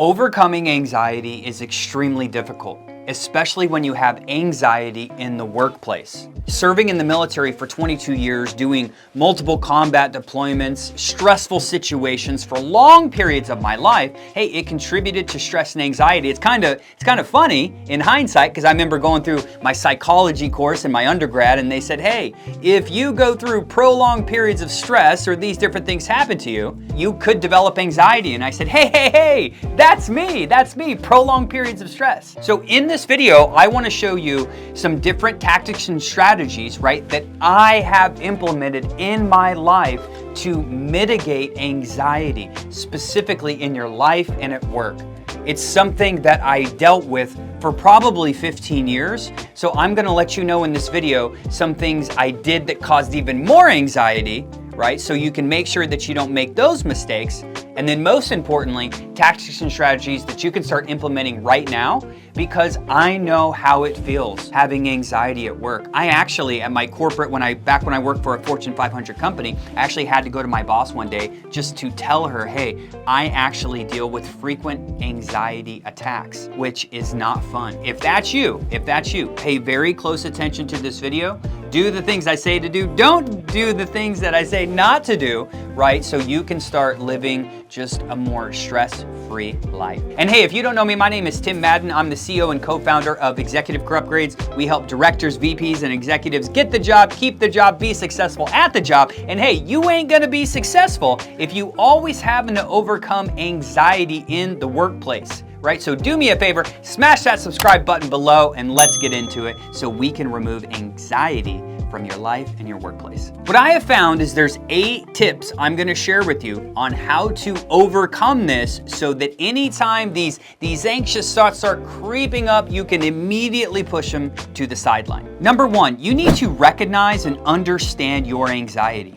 Overcoming anxiety is extremely difficult, especially when you have anxiety in the workplace. Serving in the military for 22 years, doing multiple combat deployments, stressful situations for long periods of my life, hey, it contributed to stress and anxiety. It's kind of funny in hindsight, because I remember going through my psychology course in my undergrad, and they said, hey, if you go through prolonged periods of stress or these different things happen to you, you could develop anxiety. And I said, hey, that's me, prolonged periods of stress. So in this video, I want to show you some different tactics and strategies, right, that I have implemented in my life to mitigate anxiety, specifically in your life and at work. It's something that I dealt with for probably 15 years. So I'm going to let you know in this video some things I did that caused even more anxiety, right? So you can make sure that you don't make those mistakes. And then most importantly, tactics and strategies that you can start implementing right now, because I know how it feels having anxiety at work. I actually, at my corporate, back when I worked for a Fortune 500 company, I actually had to go to my boss one day just to tell her, hey, I actually deal with frequent anxiety attacks, which is not fun. If that's you, pay very close attention to this video. Do the things I say to do. Don't do the things that I say not to do, right? So you can start living just a more stress-free life. And hey, if you don't know me, my name is Tim Madden. I'm the CEO and co-founder of Executive Career Upgrades. We help directors, VPs, and executives get the job, keep the job, be successful at the job. And hey, you ain't gonna be successful if you always having to overcome anxiety in the workplace. Right? So do me a favor, smash that subscribe button below and let's get into it so we can remove anxiety from your life and your workplace. What I have found is there's 8 tips I'm gonna share with you on how to overcome this so that anytime these anxious thoughts start creeping up, you can immediately push them to the sideline. Number 1, you need to recognize and understand your anxiety.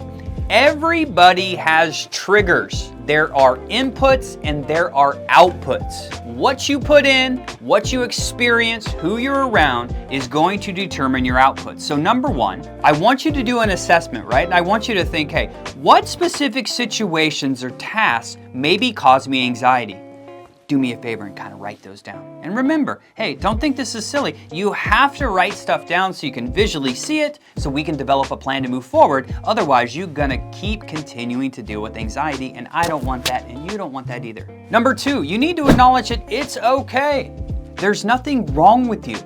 Everybody has triggers. There are inputs and there are outputs. What you put in, what you experience, who you're around is going to determine your output. So number 1, I want you to do an assessment, right? And I want you to think, hey, what specific situations or tasks maybe cause me anxiety? Do me a favor and kind of write those down. And remember, hey, don't think this is silly. You have to write stuff down so you can visually see it, so we can develop a plan to move forward. Otherwise, you're gonna keep continuing to deal with anxiety, and I don't want that, and you don't want that either. Number 2, you need to acknowledge that it's okay. There's nothing wrong with you.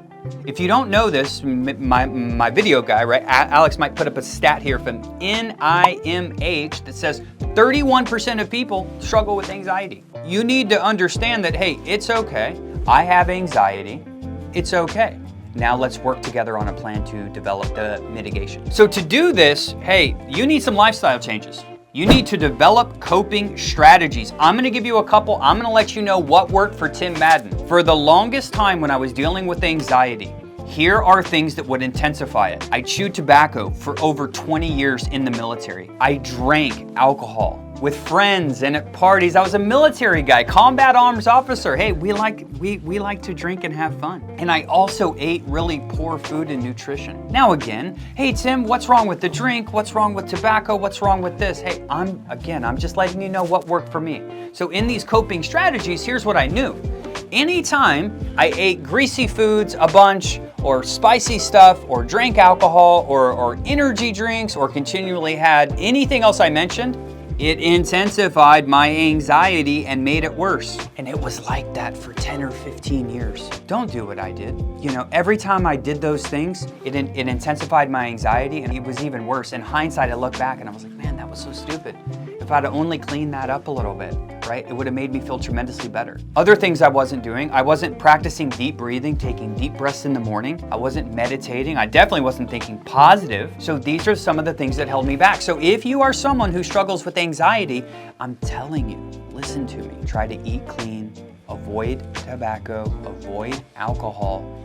If you don't know this, my video guy, right, Alex might put up a stat here from NIMH that says 31% of people struggle with anxiety. You need to understand that, hey, it's okay. I have anxiety. It's okay. Now let's work together on a plan to develop the mitigation. So to do this, hey, you need some lifestyle changes. You need to develop coping strategies. I'm gonna give you a couple. I'm gonna let you know what worked for Tim Madden. For the longest time when I was dealing with anxiety, here are things that would intensify it. I chewed tobacco for over 20 years in the military. I drank alcohol with friends and at parties. I was a military guy, combat arms officer. Hey, we like to drink and have fun. And I also ate really poor food and nutrition. Now again, hey Tim, what's wrong with the drink? What's wrong with tobacco? What's wrong with this? Hey, I'm just letting you know what worked for me. So in these coping strategies, here's what I knew. Anytime I ate greasy foods a bunch, or spicy stuff, or drank alcohol, or energy drinks, or continually had anything else I mentioned, it intensified my anxiety and made it worse. And it was like that for 10 or 15 years. Don't do what I did. You know, every time I did those things, it intensified my anxiety, and it was even worse. In hindsight, I look back and I was like, man, that was so stupid. If I'd only cleaned that up a little bit, right? It would have made me feel tremendously better. Other things I wasn't doing, I wasn't practicing deep breathing, taking deep breaths in the morning. I wasn't meditating. I definitely wasn't thinking positive. So these are some of the things that held me back. So if you are someone who struggles with anxiety, I'm telling you, listen to me. Try to eat clean, avoid tobacco, avoid alcohol.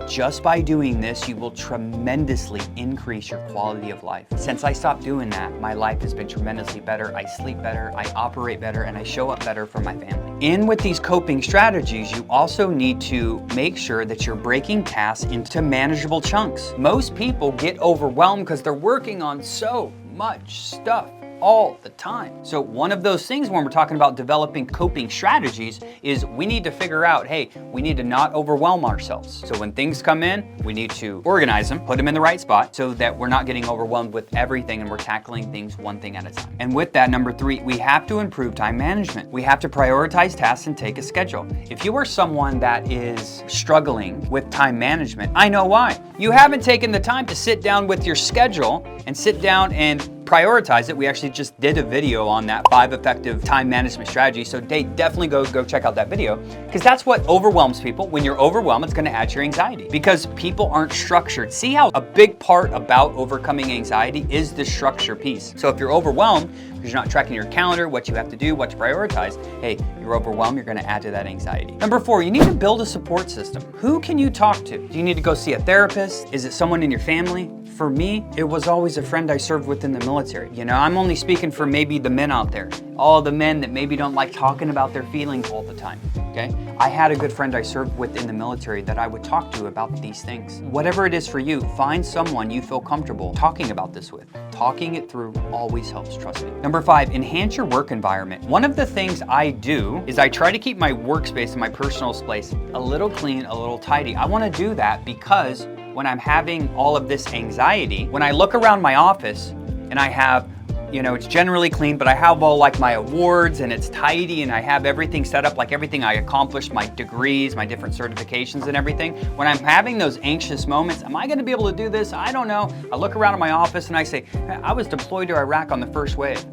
Just by doing this, you will tremendously increase your quality of life. Since I stopped doing that, my life has been tremendously better. I sleep better, I operate better, and I show up better for my family. In with these coping strategies, you also need to make sure that you're breaking tasks into manageable chunks. Most people get overwhelmed because they're working on so much stuff. all the time. So one of those things when we're talking about developing coping strategies is we need to figure out, hey, we need to not overwhelm ourselves. So when things come in, we need to organize them, put them in the right spot so that we're not getting overwhelmed with everything and we're tackling things one thing at a time. And with that, number 3, we have to improve time management. We have to prioritize tasks and take a schedule. If you are someone that is struggling with time management, I know why. You haven't taken the time to sit down with your schedule and sit down and prioritize it. We actually just did a video on that 5 effective time management strategies. So definitely go check out that video because that's what overwhelms people. When you're overwhelmed, it's going to add to your anxiety because people aren't structured. See how a big part about overcoming anxiety is the structure piece. So if you're overwhelmed because you're not tracking your calendar, what you have to do, what to prioritize, hey, you're overwhelmed, you're going to add to that anxiety. Number 4, you need to build a support system. Who can you talk to? Do you need to go see a therapist? Is it someone in your family? For me, it was always a friend I served with in the military. You know, I'm only speaking for maybe the men out there, all the men that maybe don't like talking about their feelings all the time, okay? I had a good friend I served with in the military that I would talk to about these things. Whatever it is for you, find someone you feel comfortable talking about this with. Talking it through always helps, trust me. Number 5, enhance your work environment. One of the things I do is I try to keep my workspace and my personal space a little clean, a little tidy. I want to do that because when I'm having all of this anxiety, when I look around my office and I have, you know, it's generally clean, but I have all like my awards and it's tidy and I have everything set up, like everything I accomplished, my degrees, my different certifications and everything. When I'm having those anxious moments, am I going to be able to do this? I don't know. I look around at my office and I say, I was deployed to Iraq on the first wave.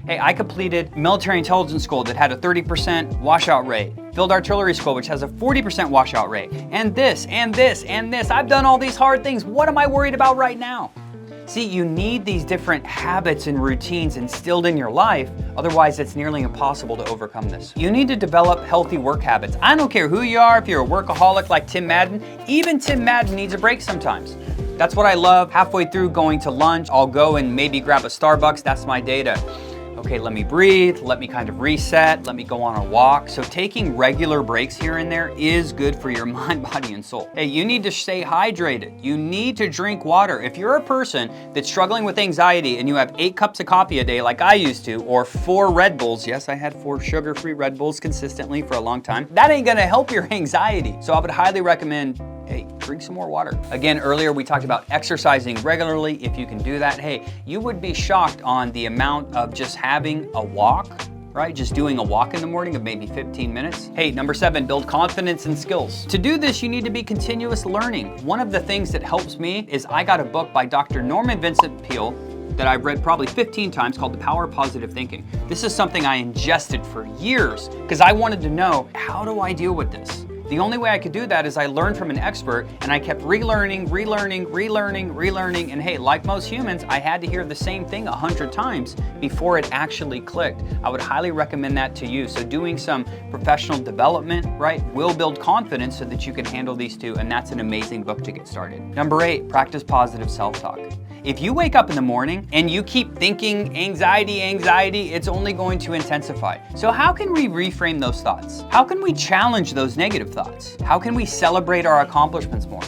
Hey, I completed military intelligence school that had a 30% washout rate. Field artillery school, which has a 40% washout rate. And this, and this, and this. I've done all these hard things. What am I worried about right now? See, you need these different habits and routines instilled in your life. Otherwise, it's nearly impossible to overcome this. You need to develop healthy work habits. I don't care who you are, if you're a workaholic like Tim Madden, even Tim Madden needs a break sometimes. That's what I love. Halfway through going to lunch, I'll go and maybe grab a Starbucks. That's my day to, okay, let me breathe, let me kind of reset, let me go on a walk. So taking regular breaks here and there is good for your mind, body, and soul. Hey, you need to stay hydrated. You need to drink water. If you're a person that's struggling with anxiety and you have 8 cups of coffee a day like I used to, or 4 Red Bulls, yes, I had 4 sugar-free Red Bulls consistently for a long time, that ain't gonna help your anxiety. So I would highly recommend, hey, drink some more water. Again, earlier we talked about exercising regularly. If you can do that, hey, you would be shocked on the amount of just having a walk, right? Just doing a walk in the morning of maybe 15 minutes. Hey, number 7, build confidence and skills. To do this, you need to be continuous learning. One of the things that helps me is I got a book by Dr. Norman Vincent Peale that I've read probably 15 times called The Power of Positive Thinking. This is something I ingested for years because I wanted to know, how do I deal with this? The only way I could do that is I learned from an expert and I kept relearning, and hey, like most humans, I had to hear the same thing 100 times before it actually clicked. I would highly recommend that to you. So doing some professional development, right, will build confidence so that you can handle these two, and that's an amazing book to get started. Number 8, practice positive self-talk. If you wake up in the morning and you keep thinking anxiety, it's only going to intensify. So how can we reframe those thoughts? How can we challenge those negative thoughts? How can we celebrate our accomplishments more?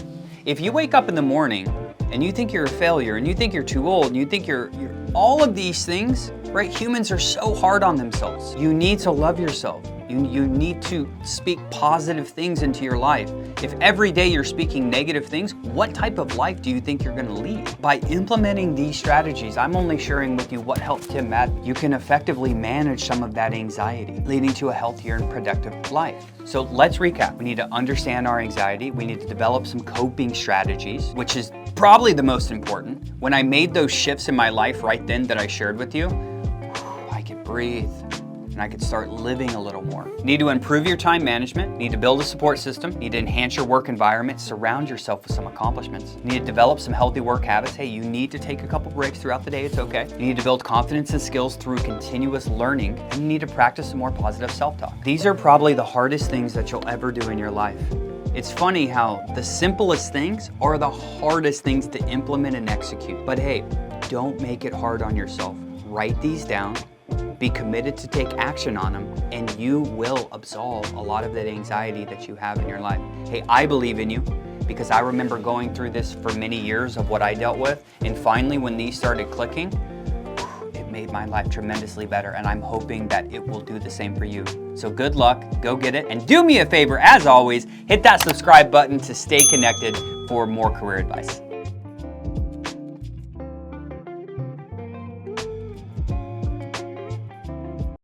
If you wake up in the morning and you think you're a failure and you think you're too old and you think you're all of these things, right? Humans are so hard on themselves. You need to love yourself. You need to speak positive things into your life. If every day you're speaking negative things, what type of life do you think you're gonna lead? By implementing these strategies, I'm only sharing with you what helped Tim Madden. You can effectively manage some of that anxiety, leading to a healthier and productive life. So let's recap. We need to understand our anxiety. We need to develop some coping strategies, which is probably the most important. When I made those shifts in my life right then that I shared with you, I could breathe. And I could start living a little more. Need to improve your time management, need to build a support system, need to enhance your work environment, surround yourself with some accomplishments. You need to develop some healthy work habits. Hey, you need to take a couple breaks throughout the day, it's okay. You need to build confidence and skills through continuous learning, and you need to practice some more positive self-talk. These are probably the hardest things that you'll ever do in your life. It's funny how the simplest things are the hardest things to implement and execute. But hey, don't make it hard on yourself. Write these down. Be committed to take action on them, and you will absolve a lot of that anxiety that you have in your life. Hey, I believe in you because I remember going through this for many years of what I dealt with, and finally when these started clicking, it made my life tremendously better, and I'm hoping that it will do the same for you. So good luck, go get it, and do me a favor, as always, hit that subscribe button to stay connected for more career advice.